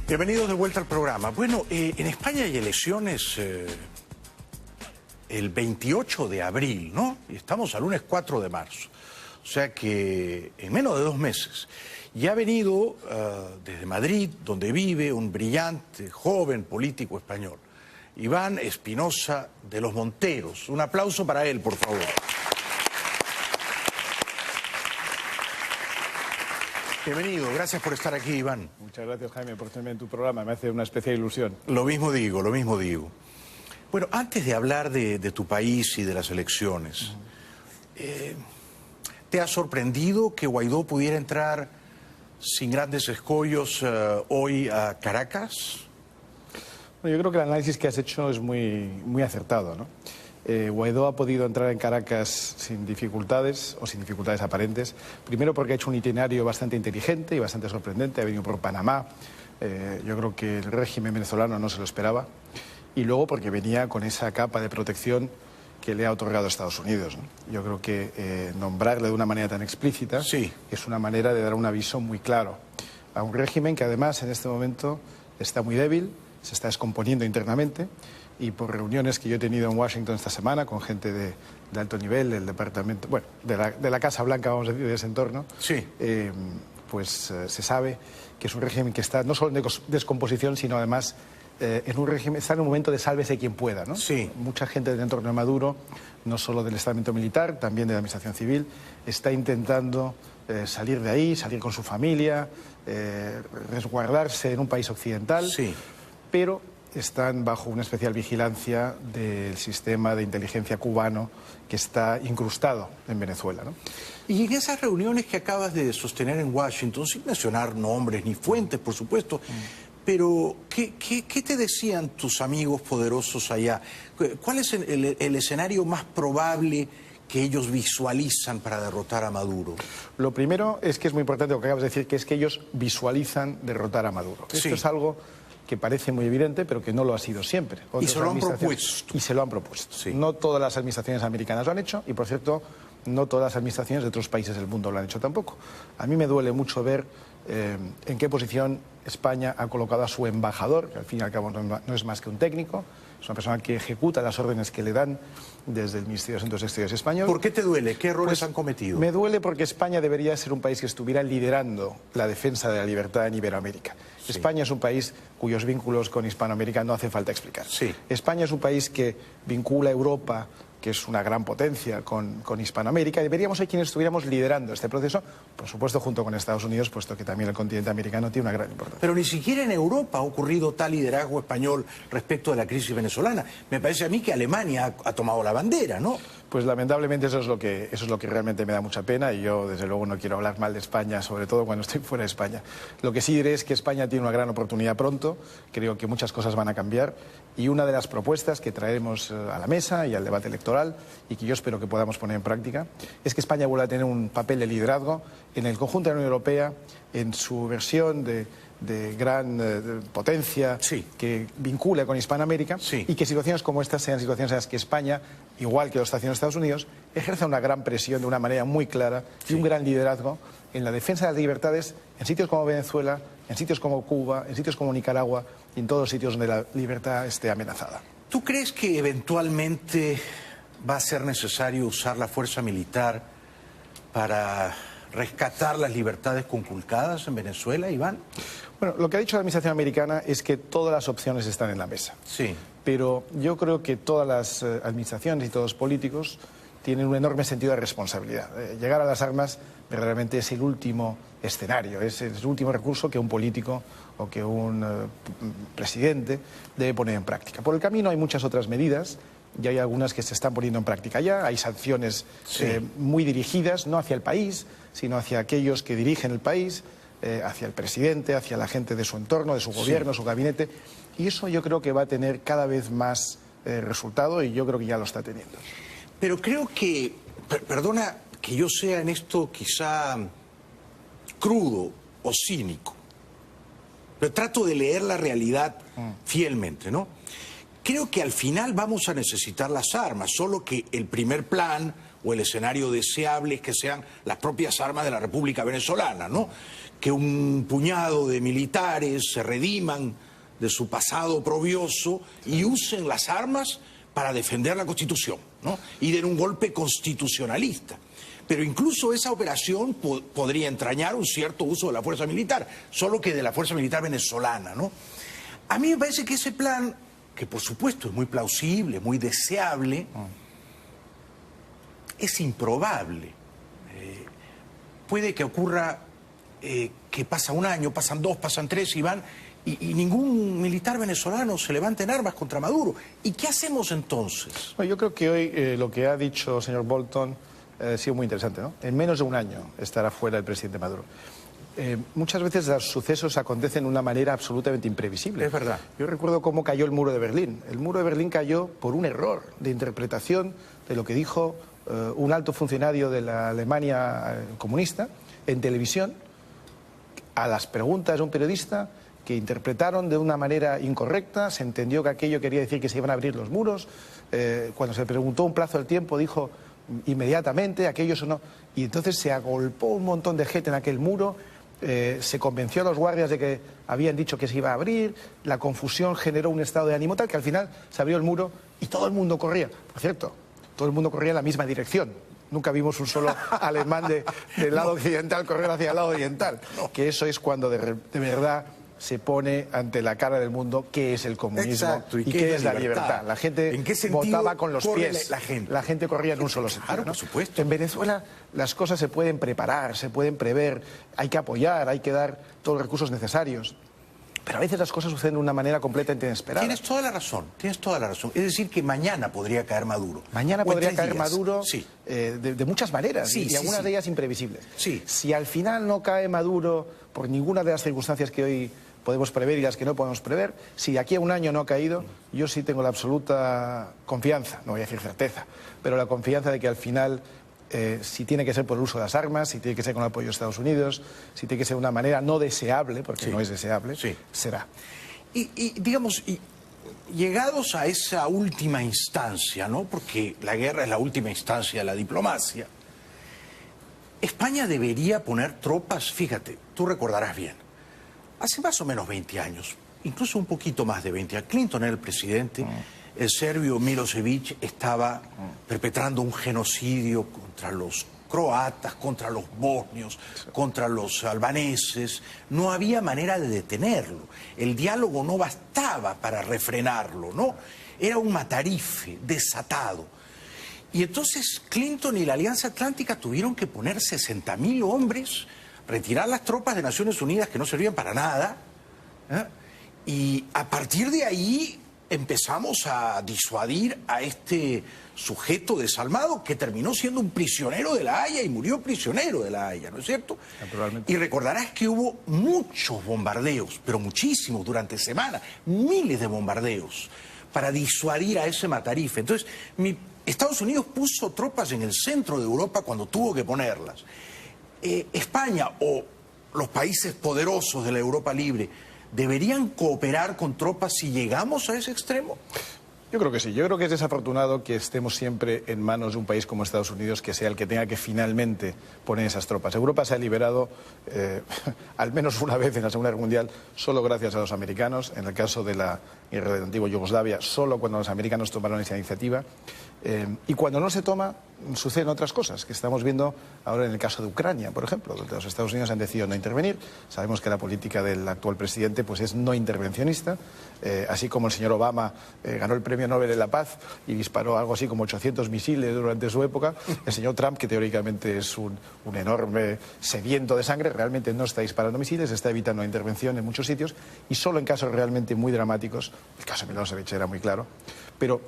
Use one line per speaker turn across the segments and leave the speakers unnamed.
Bienvenidos de vuelta al programa. Bueno, en España hay elecciones el 28 de abril, ¿no? Y estamos al lunes 4 de marzo. O sea que en menos de 2 meses. Y ha venido desde Madrid, donde vive un brillante, joven político español, Iván Espinosa de los Monteros. Un aplauso para él, por favor. Bienvenido, gracias por estar aquí, Iván.
Muchas gracias, Jaime, por tenerme en tu programa. Me hace una especial ilusión.
Lo mismo digo, lo mismo digo. Bueno, antes de hablar de tu país y de las elecciones, ¿te ha sorprendido que Guaidó pudiera entrar sin grandes escollos hoy a Caracas?
Bueno, yo creo que el análisis que has hecho es muy acertado, ¿no? Guaidó ha podido entrar en Caracas sin dificultades o sin dificultades aparentes. Primero porque ha hecho un itinerario bastante inteligente y bastante sorprendente. Ha venido por Panamá. Yo creo que el régimen venezolano no se lo esperaba. Y luego porque venía con esa capa de protección que le ha otorgado Estados Unidos, ¿no? Yo creo que nombrarle de una manera tan explícita es una manera de dar un aviso muy claro a un régimen que además en este momento está muy débil, se está descomponiendo internamente. Y por reuniones que yo he tenido en Washington esta semana con gente de alto nivel, del departamento, bueno, de la Casa Blanca, vamos a decir, de ese entorno, pues se sabe que es un régimen que está no solo en descomposición, sino además es un régimen, está en un momento de sálvese quien pueda, ¿no?
Sí.
Mucha gente del entorno de Maduro, no solo del estamento militar, también de la administración civil, está intentando salir de ahí, salir con su familia, resguardarse en un país occidental, pero están bajo una especial vigilancia del sistema de inteligencia cubano que está incrustado en Venezuela, ¿no?
Y en esas reuniones que acabas de sostener en Washington, sin mencionar nombres ni fuentes, por supuesto, pero ¿qué te decían tus amigos poderosos allá? ¿Cuál es el escenario más probable que ellos visualizan para derrotar a Maduro?
Lo primero es que es muy importante lo que acabas de decir, que es que ellos visualizan derrotar a Maduro. Esto es algo que parece muy evidente, pero que no lo ha sido siempre.
Y se lo han propuesto.
Y se lo han propusto. No todas las administraciones americanas lo han hecho, y por cierto, no todas las administraciones de otros países del mundo lo han hecho tampoco. A mí me duele mucho ver en qué posición España ha colocado a su embajador, que al fin y al cabo no es más que un técnico, es una persona que ejecuta las órdenes que le dan desde el Ministerio de Asuntos Exteriores español.
¿Por qué te duele? ¿Qué errores han cometido?
Me duele porque España debería ser un país que estuviera liderando la defensa de la libertad en Iberoamérica. España es un país cuyos vínculos con Hispanoamérica no hace falta explicar. España es un país que vincula a Europa, que es una gran potencia, con Hispanoamérica. Deberíamos ser quienes estuviéramos liderando este proceso, por supuesto junto con Estados Unidos, puesto que también el continente americano tiene una gran importancia.
Pero ni siquiera en Europa ha ocurrido tal liderazgo español respecto de la crisis venezolana. Me parece a mí que Alemania ha tomado la bandera, ¿no?
Pues lamentablemente eso es lo que realmente me da mucha pena, y yo desde luego no quiero hablar mal de España, sobre todo cuando estoy fuera de España. Lo que sí diré es que España tiene una gran oportunidad pronto, creo que muchas cosas van a cambiar, y una de las propuestas que traeremos a la mesa y al debate electoral, y que yo espero que podamos poner en práctica, es que España vuelva a tener un papel de liderazgo en el conjunto de la Unión Europea, en su versión de gran potencia que vincula con Hispanoamérica, y que situaciones como estas sean situaciones en las que España, igual que lo está haciendo Estados Unidos, ejerza una gran presión de una manera muy clara y un gran liderazgo en la defensa de las libertades en sitios como Venezuela, en sitios como Cuba, en sitios como Nicaragua y en todos los sitios donde la libertad esté amenazada.
¿Tú crees que eventualmente va a ser necesario usar la fuerza militar para rescatar las libertades conculcadas en Venezuela, Iván?
Bueno, lo que ha dicho la administración americana es que todas las opciones están en la mesa. Pero yo creo que todas las administraciones y todos los políticos tienen un enorme sentido de responsabilidad. Llegar a las armas verdaderamente es el último escenario, es el último recurso que un político o que un presidente debe poner en práctica. Por el camino hay muchas otras medidas, y hay algunas que se están poniendo en práctica ya. Hay sanciones muy dirigidas, no hacia el país, sino hacia aquellos que dirigen el país, hacia el presidente, hacia la gente de su entorno, de su gobierno, su gabinete. Y eso yo creo que va a tener cada vez más resultado, y yo creo que ya lo está teniendo.
Pero creo que, perdona que yo sea en esto quizá crudo o cínico, pero trato de leer la realidad fielmente, ¿no? Creo que al final vamos a necesitar las armas, solo que el primer plan o el escenario deseable es que sean las propias armas de la República Venezolana, ¿no? Que un puñado de militares se rediman de su pasado oprobioso y usen las armas para defender la Constitución, ¿no? Y den un golpe constitucionalista. Pero incluso esa operación podría entrañar un cierto uso de la fuerza militar, solo que de la fuerza militar venezolana, ¿no? A mí me parece que ese plan, que por supuesto es muy plausible, muy deseable, es improbable. Puede que ocurra que pasa un año, pasan 2, pasan 3 y van... Y ningún militar venezolano se levanta en armas contra Maduro. ¿Y qué hacemos entonces?
Bueno, yo creo que hoy lo que ha dicho el señor Bolton ha sido muy interesante, ¿no? En menos de un año estará fuera el presidente Maduro. Muchas veces los sucesos acontecen de una manera absolutamente imprevisible.
Es verdad.
Yo recuerdo cómo cayó el muro de Berlín. El muro de Berlín cayó por un error de interpretación de lo que dijo un alto funcionario de la Alemania comunista en televisión a las preguntas de un periodista que interpretaron de una manera incorrecta. Se entendió que aquello quería decir que se iban a abrir los muros. Cuando se preguntó un plazo del tiempo, dijo inmediatamente aquello sonó. Y entonces se agolpó un montón de gente en aquel muro. Se convenció a los guardias de que habían dicho que se iba a abrir. La confusión generó un estado de ánimo tal que al final se abrió el muro y todo el mundo corría. Por cierto, todo el mundo corría en la misma dirección. Nunca vimos un solo alemán del lado occidental correr hacia el lado oriental. Que eso es cuando de verdad se pone ante la cara del mundo qué es el comunismo.
Exacto,
y qué es la libertad. La gente
¿en qué sentido
votaba con los pies.
La gente
corría en un solo sentido.
Claro,
¿no?
por supuesto.
En Venezuela las cosas se pueden preparar, se pueden prever, hay que apoyar, hay que dar todos los recursos necesarios. Pero a veces las cosas suceden de una manera completamente inesperada.
Tienes toda la razón, tienes toda la razón. Es decir, que mañana podría caer Maduro.
Mañana podría caer
días.
Maduro
Sí.
De muchas maneras,
Sí,
y
sí,
algunas
sí.
de ellas imprevisibles.
Sí.
Si al final no cae Maduro por ninguna de las circunstancias que hoy podemos prever y las que no podemos prever, si de aquí a un año no ha caído, yo sí tengo la absoluta confianza, no voy a decir certeza, pero la confianza de que al final, si tiene que ser por el uso de las armas, si tiene que ser con el apoyo de Estados Unidos, si tiene que ser de una manera no deseable, porque
Sí.
no es deseable,
Sí.
será.
Y digamos, llegados a esa última instancia, ¿no? Porque la guerra es la última instancia de la diplomacia, España debería poner tropas, fíjate, tú recordarás bien, hace más o menos 20 años, incluso un poquito más de 20 años, Clinton era el presidente, el serbio Milosevic estaba perpetrando un genocidio contra los croatas, contra los bosnios, contra los albaneses. No había manera de detenerlo. El diálogo no bastaba para refrenarlo, ¿no? Era un matarife desatado. Y entonces Clinton y la Alianza Atlántica tuvieron que poner 60.000 hombres, retirar las tropas de Naciones Unidas que no servían para nada, ¿eh? Y a partir de ahí empezamos a disuadir a este sujeto desalmado que terminó siendo un prisionero de la Haya y murió prisionero de la Haya, ¿no es cierto?
Naturalmente.
Y recordarás que hubo muchos bombardeos, pero muchísimos durante semanas, miles de bombardeos para disuadir a ese matarife. Entonces, Estados Unidos puso tropas en el centro de Europa cuando tuvo que ponerlas. España o los países poderosos de la Europa libre ¿deberían cooperar con tropas si llegamos a ese extremo?
Yo creo que sí. Yo creo que es desafortunado que estemos siempre en manos de un país como Estados Unidos que sea el que tenga que finalmente poner esas tropas. Europa se ha liberado al menos una vez en la Segunda Guerra Mundial solo gracias a los americanos. En el caso de la guerra de la antigua Yugoslavia, solo cuando los americanos tomaron esa iniciativa. Y cuando no se toma, suceden otras cosas que estamos viendo ahora en el caso de Ucrania, por ejemplo, donde los Estados Unidos han decidido no intervenir. Sabemos que la política del actual presidente pues, es no intervencionista, así como el señor Obama ganó el Premio Nobel de la Paz y disparó algo así como 800 misiles durante su época. El señor Trump, que teóricamente es un enorme sediento de sangre, realmente no está disparando misiles, está evitando intervención en muchos sitios y solo en casos realmente muy dramáticos. El caso de Milosevic era muy claro, pero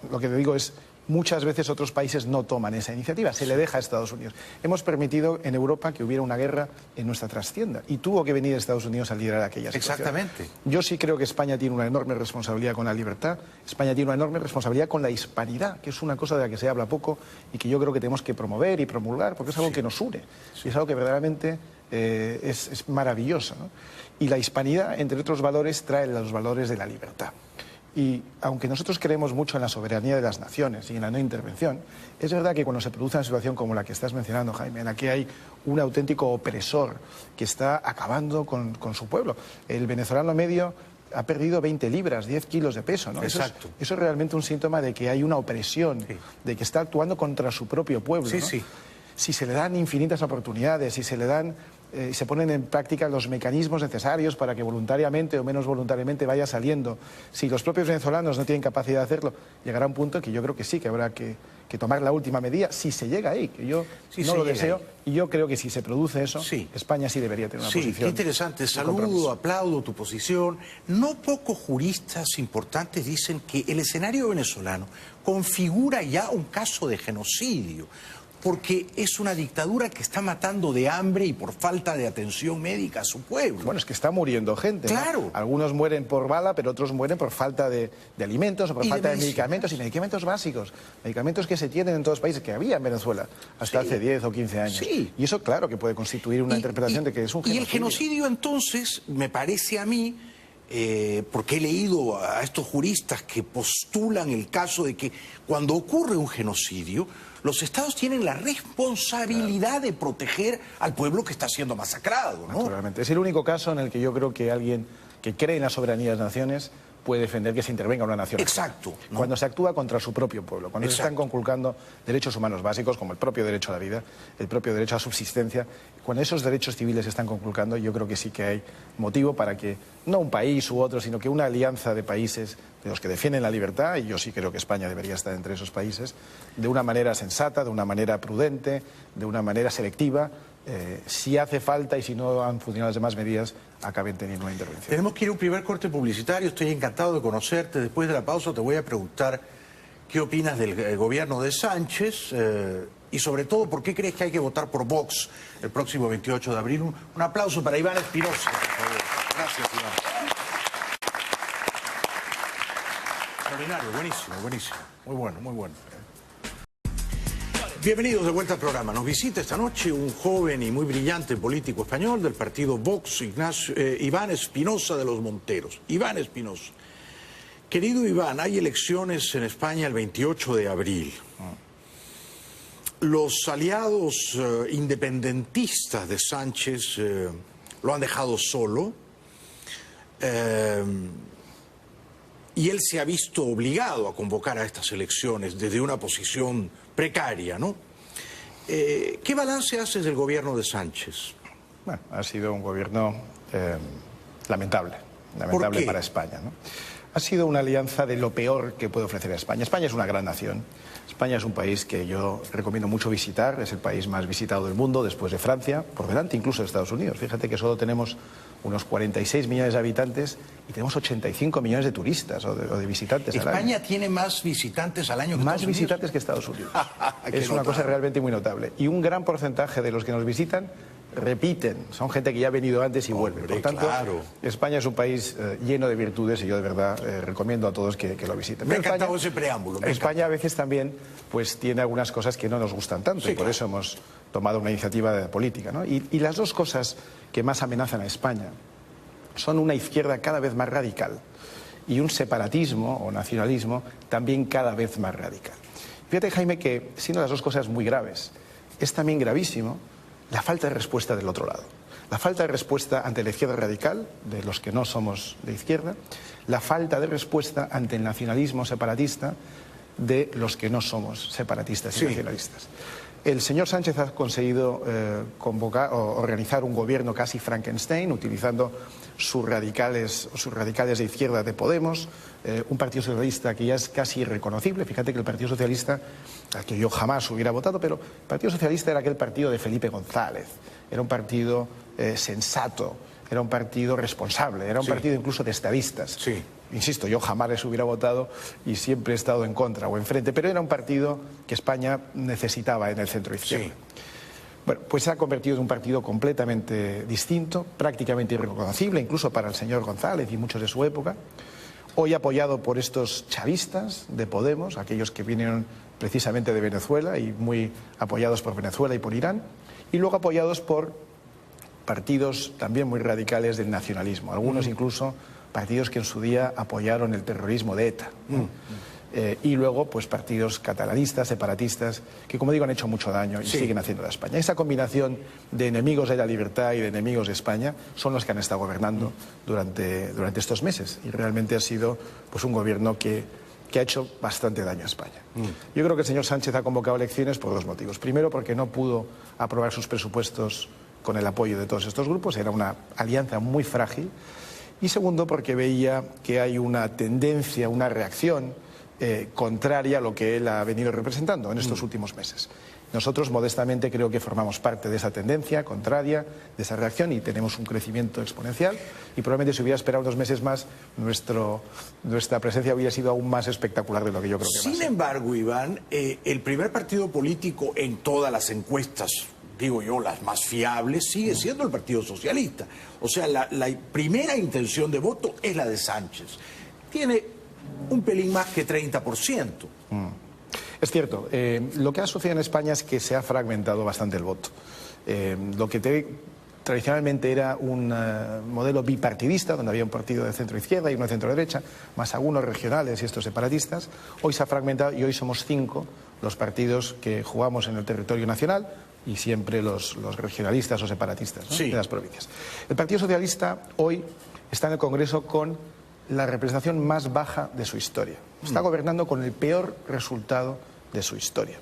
lo que te digo es muchas veces otros países no toman esa iniciativa, se le deja a Estados Unidos. Hemos permitido en Europa que hubiera una guerra en nuestra trastienda y tuvo que venir Estados Unidos a liderar aquella situación.
Exactamente.
Yo sí creo que España tiene una enorme responsabilidad con la libertad, España tiene una enorme responsabilidad con la hispanidad, que es una cosa de la que se habla poco y que yo creo que tenemos que promover y promulgar porque es algo que nos une, y es algo que verdaderamente es maravilloso, ¿no? Y la hispanidad, entre otros valores, trae los valores de la libertad. Y aunque nosotros creemos mucho en la soberanía de las naciones y en la no intervención, es verdad que cuando se produce una situación como la que estás mencionando, Jaime, en la que hay un auténtico opresor que está acabando con su pueblo. El venezolano medio ha perdido 20 libras, 10 kilos de peso, ¿no?
Exacto.
Eso es realmente un síntoma de que hay una opresión,
sí,
de que está actuando contra su propio pueblo,
sí,
¿no?
sí.
Si se le dan infinitas oportunidades, si se le dan y se ponen en práctica los mecanismos necesarios para que voluntariamente o menos voluntariamente vaya saliendo. Si los propios venezolanos no tienen capacidad de hacerlo, llegará un punto que yo creo que sí, que habrá que tomar la última medida, si se llega ahí, que yo no lo deseo, y yo creo que si se produce eso, sí, España sí debería tener una posición.
Sí, qué interesante, saludo, aplaudo tu posición. No pocos juristas importantes dicen que el escenario venezolano configura ya un caso de genocidio, porque es una dictadura que está matando de hambre y por falta de atención médica a su pueblo.
Bueno, es que está muriendo gente, ¿no?
Claro.
Algunos mueren por bala, pero otros mueren por falta de alimentos o por falta de medicamentos, y medicamentos básicos, medicamentos que se tienen en todos los países, que había en Venezuela hasta hace 10 o 15 años.
Sí.
Y eso, claro, que puede constituir una interpretación de que es un genocidio.
Y el genocidio, entonces, me parece a mí, porque he leído a estos juristas que postulan el caso de que cuando ocurre un genocidio, los estados tienen la responsabilidad de proteger al pueblo que está siendo masacrado, ¿no?
Naturalmente. Es el único caso en el que yo creo que alguien que cree en la soberanía de las naciones puede defender que se intervenga una nación.
Exacto, ¿no?
Cuando se actúa contra su propio pueblo, cuando se están conculcando derechos humanos básicos, como el propio derecho a la vida, el propio derecho a la subsistencia, cuando esos derechos civiles se están conculcando, yo creo que sí que hay motivo para que, no un país u otro, sino que una alianza de países de los que defienden la libertad, y yo sí creo que España debería estar entre esos países, de una manera sensata, de una manera prudente, de una manera selectiva, si hace falta y si no han funcionado las demás medidas, acaben teniendo una intervención.
Tenemos que ir a un primer corte publicitario. Estoy encantado de conocerte. Después de la pausa te voy a preguntar qué opinas del gobierno de Sánchez y sobre todo por qué crees que hay que votar por Vox el próximo 28 de abril. Un aplauso para Iván Espinosa, por favor. Gracias, Iván. Extraordinario, buenísimo, buenísimo. Muy bueno, muy bueno. Bienvenidos de vuelta al programa. Nos visita esta noche un joven y muy brillante político español del partido Vox, Iván Espinosa de los Monteros. Iván Espinosa. Querido Iván, hay elecciones en España el 28 de abril. Los aliados independentistas de Sánchez lo han dejado solo y él se ha visto obligado a convocar a estas elecciones desde una posición precaria, ¿no? ¿Qué balance haces del gobierno de Sánchez?
Bueno, ha sido un gobierno lamentable para España, ¿no? Ha sido una alianza de lo peor que puede ofrecer a España. España es una gran nación. España es un país que yo recomiendo mucho visitar. Es el país más visitado del mundo después de Francia, por delante incluso de Estados Unidos. Fíjate que solo tenemos unos 46 millones de habitantes y tenemos 85 millones de turistas o de visitantes al año.
España tiene más visitantes al año que
más
Estados Unidos.
Visitantes que Estados Unidos. Es una cosa realmente muy notable. Y un gran porcentaje de los que nos visitan repiten, son gente que ya ha venido antes y vuelve. Por tanto, España es un país lleno de virtudes y yo de verdad recomiendo a todos que lo visiten.
Me ha encantado ese preámbulo.
España a veces también pues tiene algunas cosas que no nos gustan tanto y por eso hemos tomado una iniciativa de política, ¿no? Y las dos cosas que más amenazan a España son una izquierda cada vez más radical y un separatismo o nacionalismo también cada vez más radical. Fíjate, Jaime, que siendo las dos cosas muy graves, es también gravísimo la falta de respuesta del otro lado. La falta de respuesta ante la izquierda radical, de los que no somos de izquierda, la falta de respuesta ante el nacionalismo separatista de los que no somos separatistas y nacionalistas. El señor Sánchez ha conseguido convocar o organizar un gobierno casi Frankenstein, utilizando sus radicales de izquierda de Podemos, un partido socialista que ya es casi irreconocible. Fíjate que el Partido Socialista, al que yo jamás hubiera votado, pero el Partido Socialista era aquel partido de Felipe González, era un partido sensato, era un partido responsable, era un partido incluso de estadistas. Insisto, yo jamás les hubiera votado y siempre he estado en contra o enfrente, pero era un partido que España necesitaba en el centro izquierda. Bueno, pues se ha convertido en un partido completamente distinto, prácticamente irreconocible, incluso para el señor González y muchos de su época. Hoy apoyado por estos chavistas de Podemos, aquellos que vinieron precisamente de Venezuela y muy apoyados por Venezuela y por Irán, y luego apoyados por partidos también muy radicales del nacionalismo, algunos incluso partidos que en su día apoyaron el terrorismo de ETA. Y luego, pues partidos catalanistas, separatistas, que como digo han hecho mucho daño y siguen haciendo a España. Esa combinación de enemigos de la libertad y de enemigos de España son los que han estado gobernando durante estos meses. Y realmente ha sido pues un gobierno que ha hecho bastante daño a España. Yo creo que el señor Sánchez ha convocado elecciones por dos motivos. Primero, porque no pudo aprobar sus presupuestos con el apoyo de todos estos grupos, era una alianza muy frágil. Y segundo, porque veía que hay una tendencia, una reacción contraria a lo que él ha venido representando en estos últimos meses. Nosotros, modestamente, creo que formamos parte de esa tendencia contraria, de esa reacción, y tenemos un crecimiento exponencial. Y probablemente si hubiera esperado unos meses más, nuestra presencia hubiera sido aún más espectacular de lo que yo creo que va a ser.
Sin embargo, Iván, el primer partido político en todas las encuestas, digo yo, las más fiables, sigue siendo el Partido Socialista. O sea, la primera intención de voto es la de Sánchez. Tiene un pelín más que 30%.
Es cierto, lo que ha sucedido en España es que se ha fragmentado bastante el voto. Lo que tradicionalmente era un modelo bipartidista, donde había un partido de centro-izquierda y uno de centro-derecha, más algunos regionales y estos separatistas, hoy se ha fragmentado y hoy somos 5 los partidos que jugamos en el territorio nacional y siempre los regionalistas o separatistas, ¿no? De las provincias. El Partido Socialista hoy está en el Congreso con la representación más baja de su historia. Está gobernando con el peor resultado de su historia.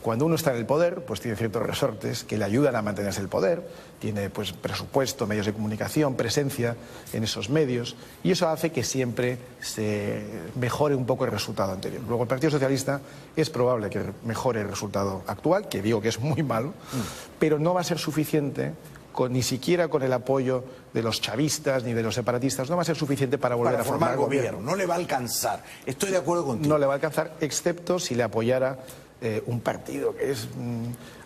Cuando uno está en el poder, pues tiene ciertos resortes que le ayudan a mantenerse el poder, tiene pues presupuesto, medios de comunicación, presencia en esos medios, y eso hace que siempre se mejore un poco el resultado anterior. Luego el Partido Socialista es probable que mejore el resultado actual, que digo que es muy malo, pero no va a ser suficiente ni siquiera con el apoyo de los chavistas ni de los separatistas, no va a ser suficiente para volver a formar gobierno.
No le va a alcanzar. Estoy de acuerdo contigo.
No le va a alcanzar, excepto si le apoyara un partido que es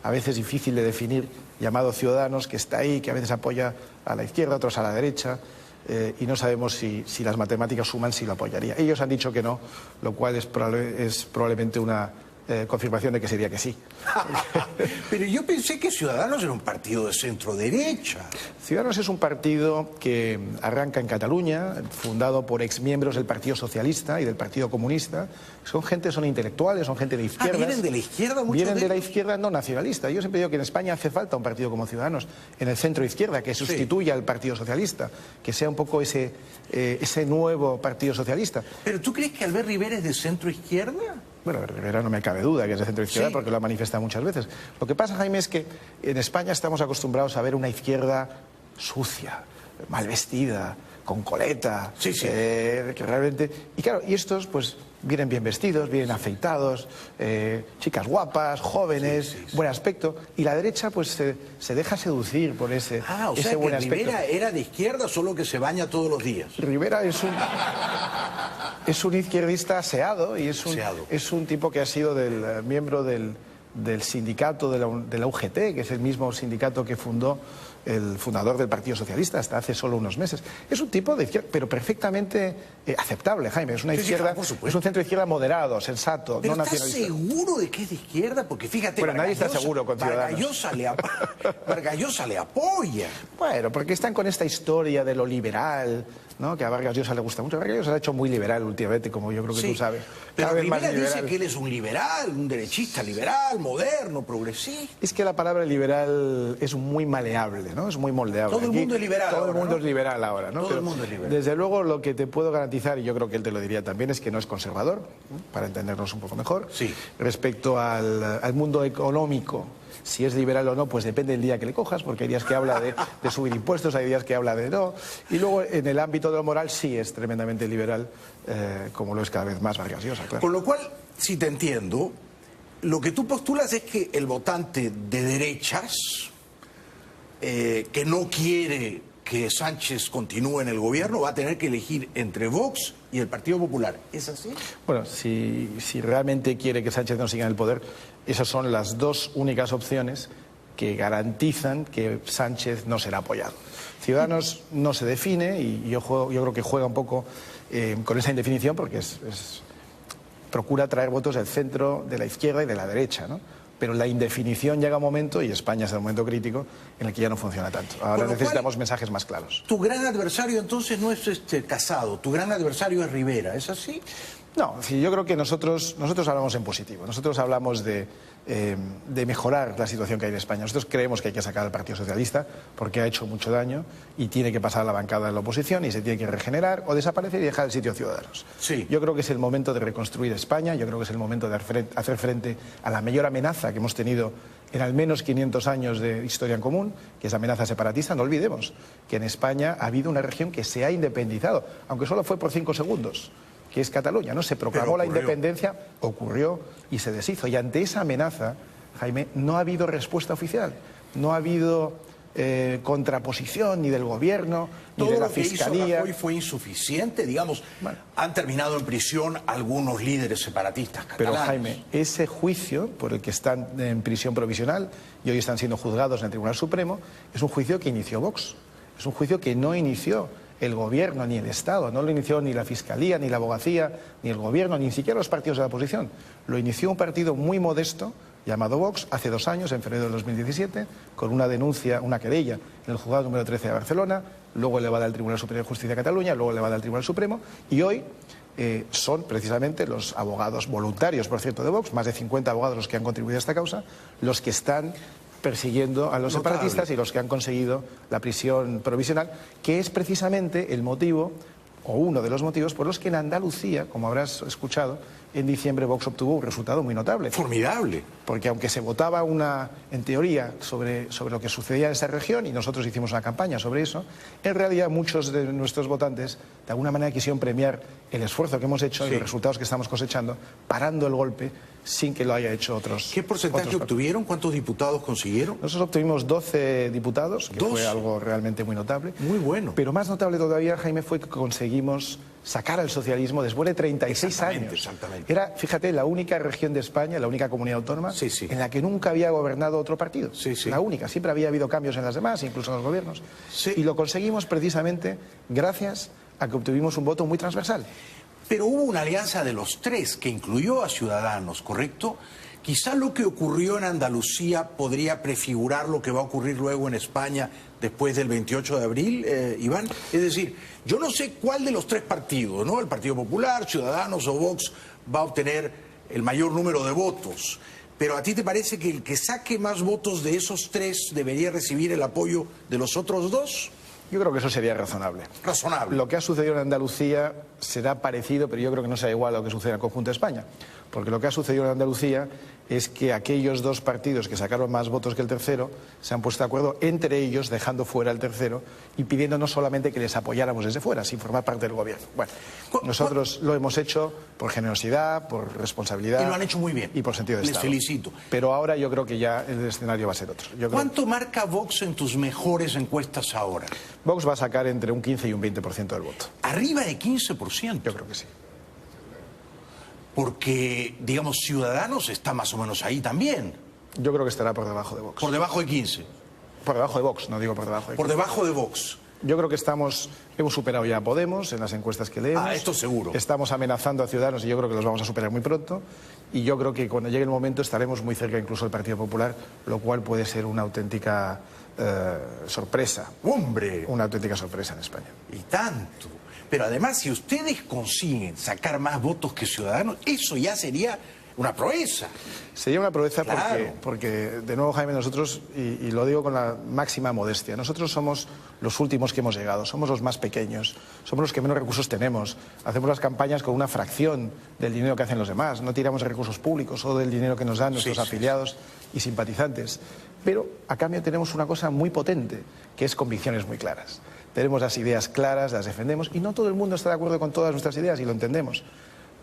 a veces difícil de definir, llamado Ciudadanos, que está ahí, que a veces apoya a la izquierda, otros a la derecha, y no sabemos si las matemáticas suman, si lo apoyaría. Ellos han dicho que no, lo cual es probablemente una confirmación de que sería que sí.
Pero yo pensé que Ciudadanos era un partido de centro-derecha.
Ciudadanos es un partido que arranca en Cataluña, fundado por exmiembros del Partido Socialista y del Partido Comunista. Son intelectuales, son gente de izquierdas.
¿Vienen de la izquierda muchos
Vienen de la
ellos?
izquierda no nacionalista. Yo siempre digo que en España hace falta un partido como Ciudadanos, en el centro-izquierda, que sustituya al Partido Socialista, que sea un poco ese nuevo Partido Socialista.
¿Pero tú crees que Albert Rivera es de centro-izquierda?
Bueno, Rivera no me cabe duda que es de centro-izquierda porque lo ha manifestado muchas veces. Lo que pasa, Jaime, es que en España estamos acostumbrados a ver una izquierda sucia, mal vestida, con coleta, que realmente... Y claro, y estos pues vienen bien vestidos, vienen afeitados, chicas guapas, jóvenes, buen aspecto, y la derecha pues se deja seducir por ese buen aspecto.
Rivera era de izquierda, solo que se baña todos los días.
Rivera es un izquierdista aseado y es un tipo que ha sido miembro del sindicato de la UGT, que es el mismo sindicato que fundó el fundador del Partido Socialista hasta hace solo unos meses. Es un tipo de izquierda, pero perfectamente aceptable, Jaime. Es una izquierda, es un centro izquierda moderado, sensato,
¿Pero
no
estás
nacionalista.
seguro de que es de izquierda? Porque fíjate,
Bueno, nadie está seguro con Ciudadanos.
Vargas Llosa le apoya.
Bueno, porque están con esta historia de lo liberal, ¿no? Que a Vargas Llosa le gusta mucho. Vargas Llosa se ha hecho muy liberal últimamente, como yo creo que tú sabes.
Pero Rivera dice que él es un liberal, un derechista liberal, moderno, progresista.
Es que la palabra liberal es muy maleable, ¿no? Es muy moldeable.
Todo el mundo es liberal
Todo
ahora,
el mundo
¿no?
es liberal ahora, ¿no?
Todo el mundo es liberal.
Desde luego, lo que te puedo garantizar, y yo creo que él te lo diría también, es que no es conservador, ¿no? Para entendernos un poco mejor.
Sí.
Respecto al mundo económico, si es liberal o no, pues depende del día que le cojas, porque hay días que habla de subir impuestos, hay días que habla de no. Y luego, en el ámbito de lo moral, sí es tremendamente liberal, como lo es cada vez más Vargas Llosa, claro.
Con lo cual, si te entiendo, lo que tú postulas es que el votante de derechas, que no quiere que Sánchez continúe en el gobierno, va a tener que elegir entre Vox y el Partido Popular. ¿Es así?
Bueno, si realmente quiere que Sánchez no siga en el poder, esas son las dos únicas opciones que garantizan que Sánchez no será apoyado. Ciudadanos no se define y yo creo que juega un poco con esa indefinición porque procura traer votos del centro, de la izquierda y de la derecha, ¿no? pero la indefinición llega a un momento, y España es el momento crítico, en el que ya no funciona tanto. Ahora necesitamos mensajes más claros.
Tu gran adversario entonces no es Casado, tu gran adversario es Rivera, ¿es así?
No, yo creo que nosotros hablamos en positivo. Nosotros hablamos de mejorar la situación que hay en España. Nosotros creemos que hay que sacar al Partido Socialista porque ha hecho mucho daño y tiene que pasar a la bancada de la oposición y se tiene que regenerar o desaparecer y dejar el sitio a Ciudadanos.
Sí.
Yo creo que es el momento de reconstruir España, yo creo que es el momento de hacer frente a la mayor amenaza que hemos tenido en al menos 500 años de historia en común, que es la amenaza separatista. No olvidemos que en España ha habido una región que se ha independizado, aunque solo fue por 5 segundos. Que es Cataluña, ¿no? Se proclamó la independencia, ocurrió y se deshizo. Y ante esa amenaza, Jaime, no ha habido respuesta oficial, no ha habido contraposición ni del gobierno, ni de la Fiscalía.
Todo lo que hizo Rajoy fue insuficiente, digamos. Bueno, han terminado en prisión algunos líderes separatistas catalanes.
Pero Jaime, ese juicio por el que están en prisión provisional y hoy están siendo juzgados en el Tribunal Supremo, es un juicio que inició Vox, es un juicio que no inició el gobierno ni el Estado, no lo inició ni la Fiscalía, ni la Abogacía, ni el gobierno, ni siquiera los partidos de la oposición. Lo inició un partido muy modesto llamado Vox hace 2 años, en febrero de 2017, con una denuncia, una querella en el juzgado número 13 de Barcelona, luego elevada al Tribunal Superior de Justicia de Cataluña, luego elevada al Tribunal Supremo, y hoy son precisamente los abogados voluntarios, por cierto, de Vox, más de 50 abogados los que han contribuido a esta causa, los que están persiguiendo a los separatistas y los que han conseguido la prisión provisional, que es precisamente el motivo, o uno de los motivos, por los que en Andalucía, como habrás escuchado, en diciembre Vox obtuvo un resultado muy notable.
Formidable.
Porque aunque se votaba en teoría sobre lo que sucedía en esa región, y nosotros hicimos una campaña sobre eso, en realidad muchos de nuestros votantes de alguna manera quisieron premiar el esfuerzo que hemos hecho y los resultados que estamos cosechando, parando el golpe sin que lo haya hecho otros.
¿Qué porcentaje obtuvieron? ¿Cuántos diputados consiguieron?
Nosotros obtuvimos 12 diputados, que fue algo realmente muy notable.
Muy bueno.
Pero más notable todavía, Jaime, fue que conseguimos sacar al socialismo después de 36 años.
Exactamente.
Era, fíjate, la única región de España, la única comunidad autónoma en la que nunca había gobernado otro partido. La única. Siempre había habido cambios en las demás, incluso en los gobiernos. Y lo conseguimos precisamente gracias a que obtuvimos un voto muy transversal.
Pero hubo una alianza de los tres que incluyó a Ciudadanos, ¿correcto? Quizá lo que ocurrió en Andalucía podría prefigurar lo que va a ocurrir luego en España después del 28 de abril, Iván. Es decir, yo no sé cuál de los tres partidos, ¿no? El Partido Popular, Ciudadanos o Vox va a obtener el mayor número de votos. Pero ¿a ti te parece que el que saque más votos de esos tres debería recibir el apoyo de los otros dos?
Yo creo que eso sería razonable.
Razonable.
Lo que ha sucedido en Andalucía será parecido, pero yo creo que no será igual a lo que sucede en el conjunto de España. Porque lo que ha sucedido en Andalucía es que aquellos dos partidos que sacaron más votos que el tercero se han puesto de acuerdo entre ellos, dejando fuera al tercero y pidiendo no solamente que les apoyáramos desde fuera, sin formar parte del gobierno. Bueno, nosotros lo hemos hecho por generosidad, por responsabilidad.
Y lo han hecho muy bien.
Y por sentido de Estado.
Les felicito.
Pero ahora yo creo que ya el escenario va a ser otro.
¿Cuánto marca Vox en tus mejores encuestas ahora?
Vox va a sacar entre un 15 y un 20% del voto.
¿Arriba de 15%?
Yo creo que sí.
Porque, digamos, Ciudadanos está más o menos ahí también.
Yo creo que estará por debajo de Vox.
¿Por debajo de 15?
Por debajo de Vox, no digo por debajo de 15.
Por debajo de Vox.
Yo creo que hemos superado ya a Podemos en las encuestas que leemos.
Esto seguro.
Estamos amenazando a Ciudadanos y yo creo que los vamos a superar muy pronto. Y yo creo que cuando llegue el momento estaremos muy cerca incluso del Partido Popular, lo cual puede ser una auténtica sorpresa.
¡Hombre!
Una auténtica sorpresa en España.
Y tanto. Pero además, si ustedes consiguen sacar más votos que Ciudadanos, eso ya sería una proeza.
Sería una proeza
claro.
porque, de nuevo, Jaime, nosotros, y lo digo con la máxima modestia, nosotros somos los últimos que hemos llegado, somos los más pequeños, somos los que menos recursos tenemos, hacemos las campañas con una fracción del dinero que hacen los demás, no tiramos de recursos públicos o del dinero que nos dan nuestros afiliados y simpatizantes. Pero a cambio tenemos una cosa muy potente, que es convicciones muy claras. Tenemos las ideas claras, las defendemos, y no todo el mundo está de acuerdo con todas nuestras ideas y lo entendemos.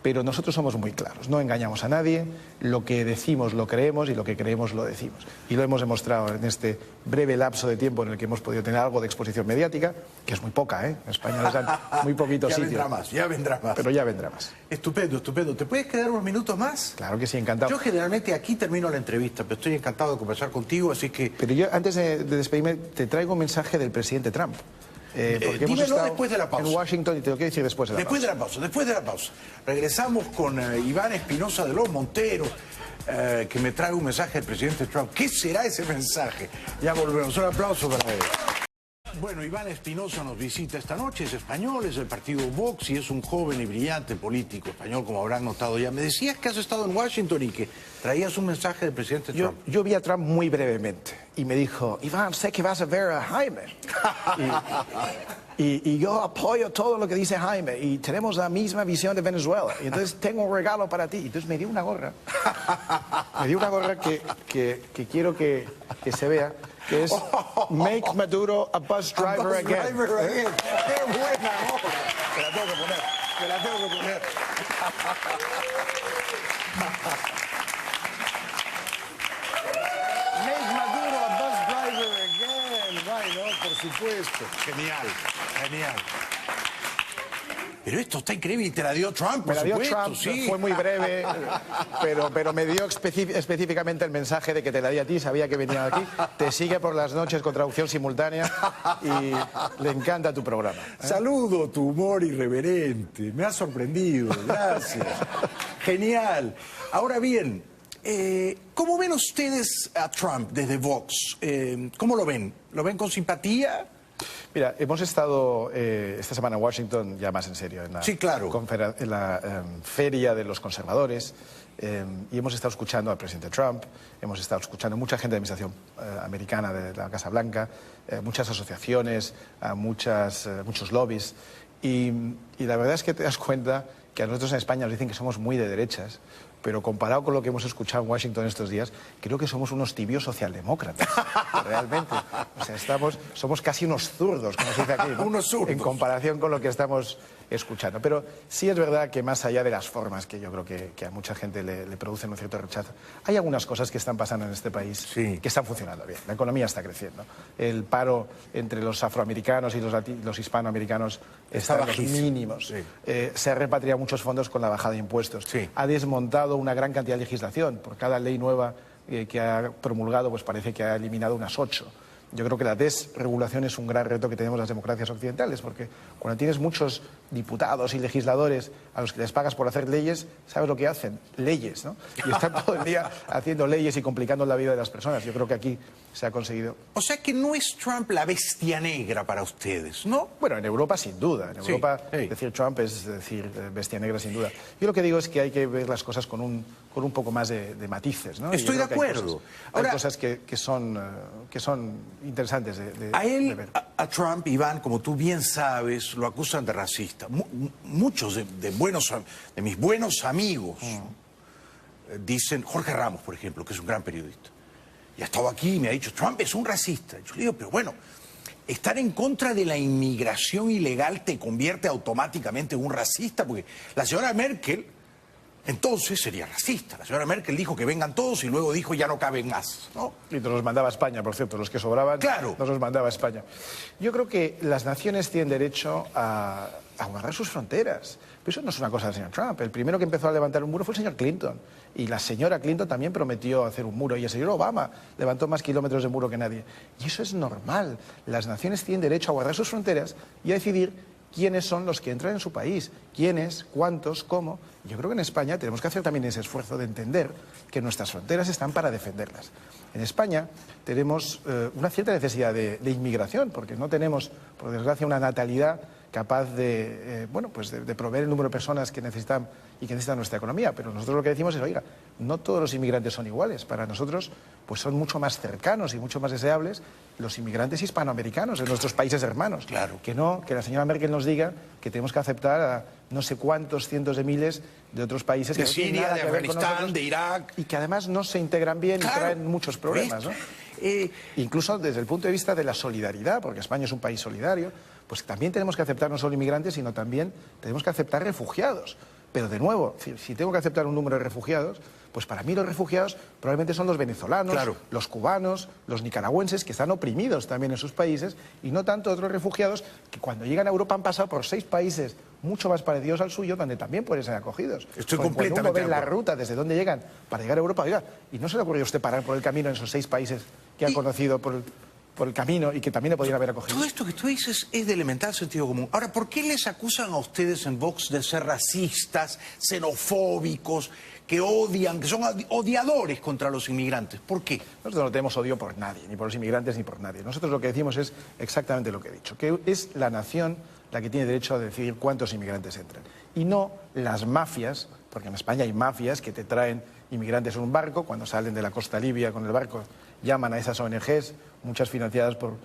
Pero nosotros somos muy claros, no engañamos a nadie, lo que decimos lo creemos y lo que creemos lo decimos. Y lo hemos demostrado en este breve lapso de tiempo en el que hemos podido tener algo de exposición mediática, que es muy poca, ¿eh? En España nos dan muy poquitos sitios.
Ya vendrá más.
Pero ya vendrá más.
Estupendo, estupendo. ¿Te puedes quedar unos minutos más?
Claro que sí, encantado.
Yo generalmente aquí termino la entrevista, pero estoy encantado de conversar contigo, así que...
Pero yo, antes de despedirme, te traigo un mensaje del presidente Trump. Porque hemos estado
después de la pausa.
En Washington y te lo quiero decir después de la pausa.
Después de la pausa. Regresamos con Iván Espinosa de los Monteros. que me trae un mensaje del presidente Trump. ¿Qué será ese mensaje? Ya volvemos. Un aplauso para él. Bueno, Iván Espinosa nos visita esta noche, es español, es del partido Vox y es un joven y brillante político español, como habrán notado ya. Me decías que has estado en Washington y que traías un mensaje del presidente Trump.
Yo vi a Trump muy brevemente y me dijo, Iván, sé que vas a ver a Jaime. y yo apoyo todo lo que dice Jaime y tenemos la misma visión de Venezuela. Y entonces tengo un regalo para ti. Entonces me dio una gorra. Me dio una gorra que quiero que se vea. Que es Make Maduro a bus driver again.
¡Qué buena gorra! Me la tengo que poner, me la tengo que poner.
Make Maduro a bus driver again. Bueno, por supuesto.
Genial, genial. Pero esto está increíble y te la dio Trump, por
Me la dio
supuesto,
Trump,
sí.
fue muy breve, pero me dio específicamente el mensaje de que te la di a ti, sabía que venía aquí, te sigue por las noches con traducción simultánea y le encanta tu programa.
Saludo tu humor irreverente, me ha sorprendido, gracias. Genial. Ahora bien, ¿cómo ven ustedes a Trump desde Vox? ¿Cómo lo ven? ¿Lo ven con simpatía?
Mira, hemos estado esta semana en Washington, ya más en serio, en la,
sí, claro.
en la feria de los conservadores, y hemos estado escuchando al presidente Trump, hemos estado escuchando a mucha gente de la administración americana de la Casa Blanca, muchas asociaciones, muchos lobbies, y la verdad es que te das cuenta que a nosotros en España nos dicen que somos muy de derechas, pero comparado con lo que hemos escuchado en Washington estos días, creo que somos unos tibios socialdemócratas, realmente. O sea, somos casi unos zurdos, como se dice aquí, ¿no?
Unos zurdos.
En comparación con lo que estamos escuchando. Pero sí es verdad que más allá de las formas, que yo creo que a mucha gente le producen un cierto rechazo, hay algunas cosas que están pasando en este país
sí.
que están funcionando bien. La economía está creciendo. El paro entre los afroamericanos y los hispanoamericanos está en los mínimos.
Sí.
Se ha repatriado muchos fondos con la bajada de impuestos.
Sí.
Ha desmontado una gran cantidad de legislación. Por cada ley nueva que ha promulgado, pues parece que ha eliminado unas 8. Yo creo que la desregulación es un gran reto que tenemos las democracias occidentales, porque cuando tienes muchos diputados y legisladores a los que les pagas por hacer leyes, ¿sabes lo que hacen? Leyes, ¿no? Y están todo el día haciendo leyes y complicando la vida de las personas. Yo creo que aquí se ha conseguido.
O sea que no es Trump la bestia negra para ustedes, ¿no?
Bueno, en Europa sin duda. En Europa decir Trump es decir bestia negra sin duda. Yo lo que digo es que hay que ver las cosas con un poco más de matices, ¿no?
Estoy de acuerdo.
Hay cosas que son interesantes de ver.
A Trump, Iván, como tú bien sabes, lo acusan de racista. Muchos de mis buenos amigos dicen, Jorge Ramos, por ejemplo, que es un gran periodista, y ha estado aquí y me ha dicho, Trump es un racista. Yo le digo, pero bueno, estar en contra de la inmigración ilegal te convierte automáticamente en un racista, porque la señora Merkel entonces sería racista. La señora Merkel dijo que vengan todos y luego dijo ya no caben más, ¿no?
Y nos los mandaba a España, por cierto, los que sobraban,
claro,
nos los mandaba a España. Yo creo que las naciones tienen derecho a guardar sus fronteras. Pero eso no es una cosa del señor Trump. El primero que empezó a levantar un muro fue el señor Clinton. Y la señora Clinton también prometió hacer un muro. Y el señor Obama levantó más kilómetros de muro que nadie. Y eso es normal. Las naciones tienen derecho a guardar sus fronteras y a decidir quiénes son los que entran en su país, quiénes, cuántos, cómo. Yo creo que en España tenemos que hacer también ese esfuerzo de entender que nuestras fronteras están para defenderlas. En España tenemos una cierta necesidad de inmigración, porque no tenemos, por desgracia, una natalidad capaz de proveer el número de personas que necesitan nuestra economía. Pero nosotros lo que decimos es, oiga, no todos los inmigrantes son iguales. Para nosotros pues son mucho más cercanos y mucho más deseables los inmigrantes hispanoamericanos de nuestros países hermanos.
Claro.
Que la señora Merkel nos diga que tenemos que aceptar a no sé cuántos cientos de miles de otros países
de
que
Siria,
no tienen nada
de
que ver con
Afganistán,
nosotros,
de Irak,
y que además no se integran bien, claro, y traen muchos problemas, ¿no? Incluso desde el punto de vista de la solidaridad, porque España es un país solidario, pues también tenemos que aceptar no solo inmigrantes, sino también tenemos que aceptar refugiados. Pero de nuevo, si tengo que aceptar un número de refugiados, pues para mí los refugiados probablemente son los venezolanos,
claro,
los cubanos, los nicaragüenses, que están oprimidos también en sus países, y no tanto otros refugiados que cuando llegan a Europa han pasado por 6 países mucho más parecidos al suyo, donde también pueden ser acogidos.
Estoy
cuando
completamente
uno ve la ruta desde donde llegan para llegar a Europa, oiga, ¿y no se le ocurrió a usted parar por el camino en esos 6 países que ha conocido por el camino y que también le podrían haber acogido?
Todo esto que tú dices es de elemental sentido común. Ahora, ¿por qué les acusan a ustedes en Vox de ser racistas, xenofóbicos? que odian, que son odiadores contra los inmigrantes. ¿Por qué?
Nosotros no tenemos odio por nadie, ni por los inmigrantes ni por nadie. Nosotros lo que decimos es exactamente lo que he dicho, que es la nación la que tiene derecho a decidir cuántos inmigrantes entran. Y no las mafias, porque en España hay mafias que te traen inmigrantes en un barco, cuando salen de la costa libia con el barco, llaman a esas ONGs, muchas financiadas por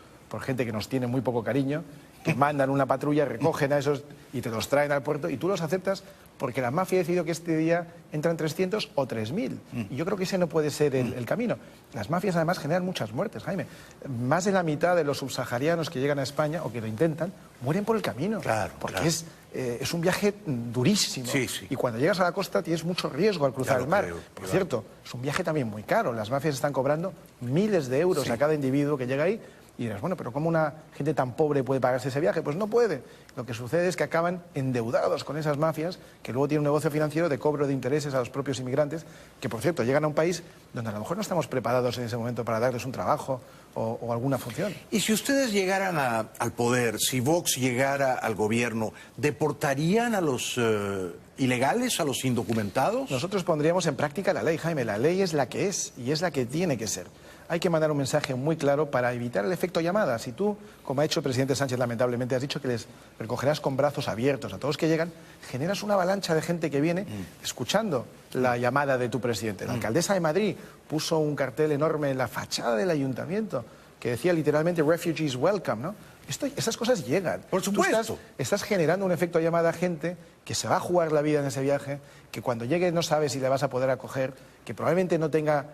gente que nos tiene muy poco cariño, que mandan una patrulla, recogen a esos y te los traen al puerto y tú los aceptas porque la mafia ha decidido que este día entran 300 o 3.000. Y yo creo que ese no puede ser el camino. Las mafias además generan muchas muertes, Jaime. Más de la mitad de los subsaharianos que llegan a España o que lo intentan mueren por el camino.
Claro,
porque
claro.
Es un viaje durísimo.
Sí, sí.
Y cuando llegas a la costa tienes mucho riesgo al cruzar el mar.
Creo,
por cierto, es un viaje también muy caro. Las mafias están cobrando miles de euros a cada individuo que llega ahí. Y dirás, bueno, pero ¿cómo una gente tan pobre puede pagarse ese viaje? Pues no puede. Lo que sucede es que acaban endeudados con esas mafias, que luego tienen un negocio financiero de cobro de intereses a los propios inmigrantes, que por cierto llegan a un país donde a lo mejor no estamos preparados en ese momento para darles un trabajo o alguna función.
Y si ustedes llegaran al poder, si Vox llegara al gobierno, ¿deportarían a los ilegales, a los indocumentados?
Nosotros pondríamos en práctica la ley, Jaime. La ley es la que es y es la que tiene que ser. Hay que mandar un mensaje muy claro para evitar el efecto llamada. Si tú, como ha hecho el presidente Sánchez lamentablemente, has dicho que les recogerás con brazos abiertos a todos que llegan, generas una avalancha de gente que viene escuchando la llamada de tu presidente. La alcaldesa de Madrid puso un cartel enorme en la fachada del ayuntamiento que decía literalmente "Refugees welcome", ¿no? Esas cosas llegan.
Por supuesto.
Tú estás generando un efecto llamada a gente que se va a jugar la vida en ese viaje, que cuando llegue no sabe si le vas a poder acoger, que probablemente no tenga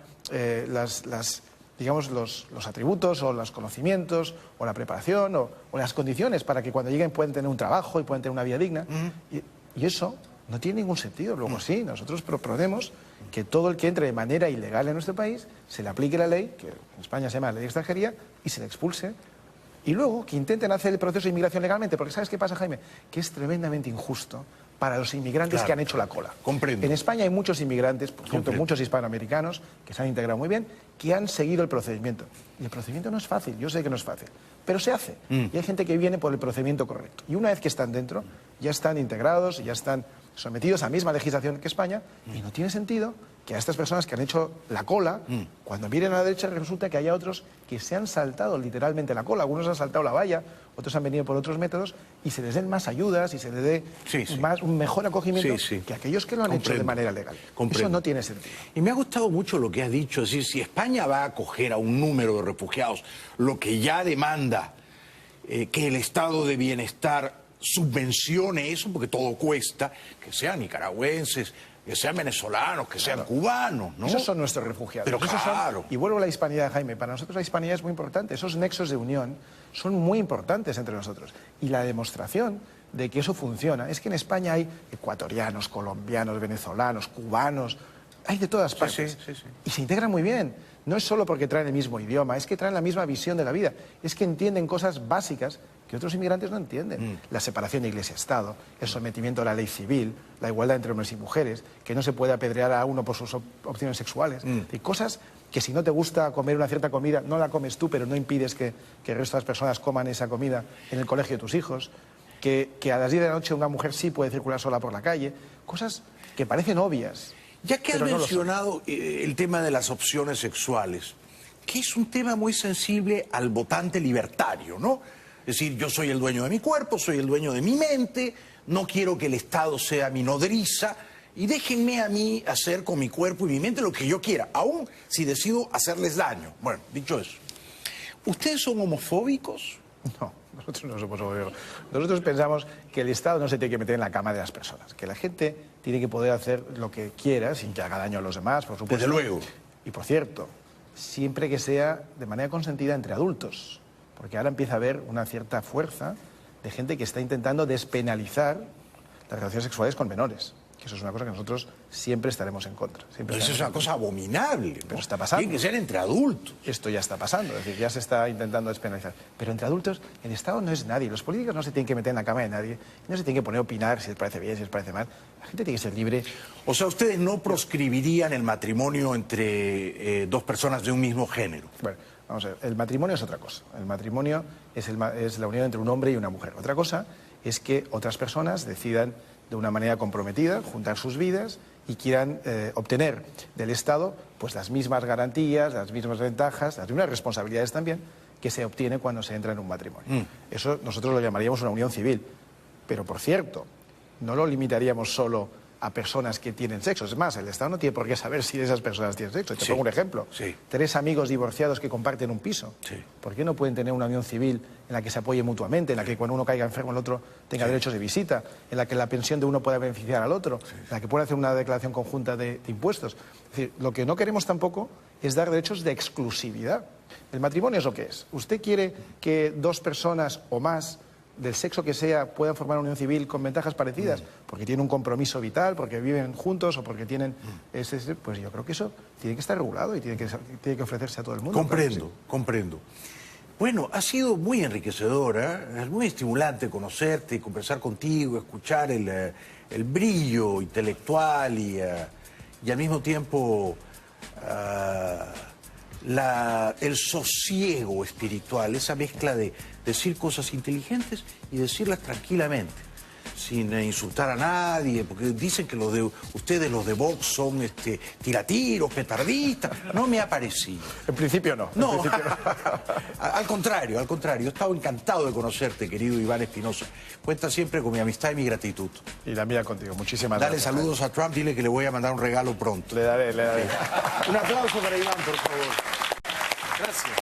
digamos, los atributos o los conocimientos o la preparación o las condiciones para que cuando lleguen puedan tener un trabajo y puedan tener una vida digna. Y eso no tiene ningún sentido. Luego sí, nosotros proponemos que todo el que entre de manera ilegal en nuestro país se le aplique la ley, que en España se llama Ley de Extranjería, y se le expulse. Y luego que intenten hacer el proceso de inmigración legalmente, porque ¿sabes qué pasa, Jaime? Que es tremendamente injusto para los inmigrantes que han hecho la cola.
Comprendo.
En España hay muchos inmigrantes, por cierto, muchos hispanoamericanos, que se han integrado muy bien, que han seguido el procedimiento. Y el procedimiento no es fácil, yo sé que no es fácil, pero se hace. Y hay gente que viene por el procedimiento correcto. Y una vez que están dentro, ya están integrados, ya están sometidos a la misma legislación que España, y no tiene sentido que a estas personas que han hecho la cola, cuando miren a la derecha resulta que haya otros que se han saltado literalmente la cola. Algunos han saltado la valla, otros han venido por otros métodos, y se les den más ayudas y se les dé un mejor acogimiento que aquellos que lo han hecho de manera legal. Eso no tiene sentido.
Y me ha gustado mucho lo que has dicho, es decir, si España va a acoger a un número de refugiados, lo que ya demanda que el estado de bienestar subvencione eso, porque todo cuesta, que sean nicaragüenses, que sean venezolanos, que sean cubanos, ¿no?
Esos son nuestros refugiados.
Pero claro.
Y vuelvo a la hispanidad, Jaime. Para nosotros la hispanidad es muy importante. Esos nexos de unión son muy importantes entre nosotros. Y la demostración de que eso funciona es que en España hay ecuatorianos, colombianos, venezolanos, cubanos, hay de todas partes.
Sí.
Y se integran muy bien. No es solo porque traen el mismo idioma, es que traen la misma visión de la vida. Es que entienden cosas básicas que otros inmigrantes no entienden. La separación de Iglesia-Estado, el sometimiento a la ley civil, la igualdad entre hombres y mujeres, que no se puede apedrear a uno por sus opciones sexuales. Hay cosas que si no te gusta comer una cierta comida, no la comes tú, pero no impides que el resto de las personas coman esa comida en el colegio de tus hijos. Que a las 10 de la noche una mujer sí puede circular sola por la calle. Cosas que parecen obvias.
Ya que has mencionado el tema de las opciones sexuales, que es un tema muy sensible al votante libertario, ¿no? Es decir, yo soy el dueño de mi cuerpo, soy el dueño de mi mente, no quiero que el Estado sea mi nodriza y déjenme a mí hacer con mi cuerpo y mi mente lo que yo quiera, aun si decido hacerles daño. Bueno, dicho eso, ¿ustedes son homofóbicos?
No, nosotros no somos homofóbicos. Nosotros pensamos que el Estado no se tiene que meter en la cama de las personas, que la gente tiene que poder hacer lo que quiera sin que haga daño a los demás, por supuesto.
Desde luego.
Y por cierto, siempre que sea de manera consentida entre adultos, porque ahora empieza a haber una cierta fuerza de gente que está intentando despenalizar las relaciones sexuales con menores. Que eso es una cosa que nosotros siempre estaremos en contra.
Pero eso es una cosa abominable.
Pero está pasando.
Tiene que ser entre adultos.
Esto ya está pasando, es decir, ya se está intentando despenalizar. Pero entre adultos, el Estado no es nadie. Los políticos no se tienen que meter en la cama de nadie. No se tienen que poner a opinar si les parece bien, si les parece mal. La gente tiene que ser libre.
O sea, ustedes no proscribirían el matrimonio entre dos personas de un mismo género.
Bueno, vamos a ver, el matrimonio es otra cosa. El matrimonio es la unión entre un hombre y una mujer. Otra cosa es que otras personas decidan de una manera comprometida juntar sus vidas y quieran obtener del Estado pues las mismas garantías, las mismas ventajas, las mismas responsabilidades también que se obtiene cuando se entra en un matrimonio. Eso nosotros lo llamaríamos una unión civil. Pero, por cierto, no lo limitaríamos solo a personas que tienen sexo. Es más, el Estado no tiene por qué saber si esas personas tienen sexo. Te pongo un ejemplo.
Sí.
3 amigos divorciados que comparten un piso.
Sí.
¿Por qué no pueden tener una unión civil en la que se apoye mutuamente, en la que cuando uno caiga enfermo el otro tenga derechos de visita, en la que la pensión de uno pueda beneficiar al otro, en la que pueda hacer una declaración conjunta de impuestos? Es decir, lo que no queremos tampoco es dar derechos de exclusividad. El matrimonio es lo que es. Usted quiere que 2 personas o más del sexo que sea puedan formar una unión civil con ventajas parecidas, porque tienen un compromiso vital, porque viven juntos o porque tienen pues yo creo que eso tiene que estar regulado y tiene que ofrecerse a todo el mundo.
Comprendo,
claro que sí.
comprendo. Bueno, ha sido muy enriquecedora, es muy estimulante conocerte, conversar contigo, escuchar el brillo intelectual y al mismo tiempo el sosiego espiritual, esa mezcla de decir cosas inteligentes y decirlas tranquilamente, sin insultar a nadie, porque dicen que ustedes los de Vox son tiratiros, petardistas. No me ha parecido.
En principio no.
No,
En principio no.
al contrario. He estado encantado de conocerte, querido Iván Espinosa. Cuenta siempre con mi amistad y mi gratitud.
Y la mía contigo. Muchísimas
Dale
gracias.
saludos a Trump, dile que le voy a mandar un regalo pronto.
Le daré.
Un aplauso para Iván, por favor. Gracias.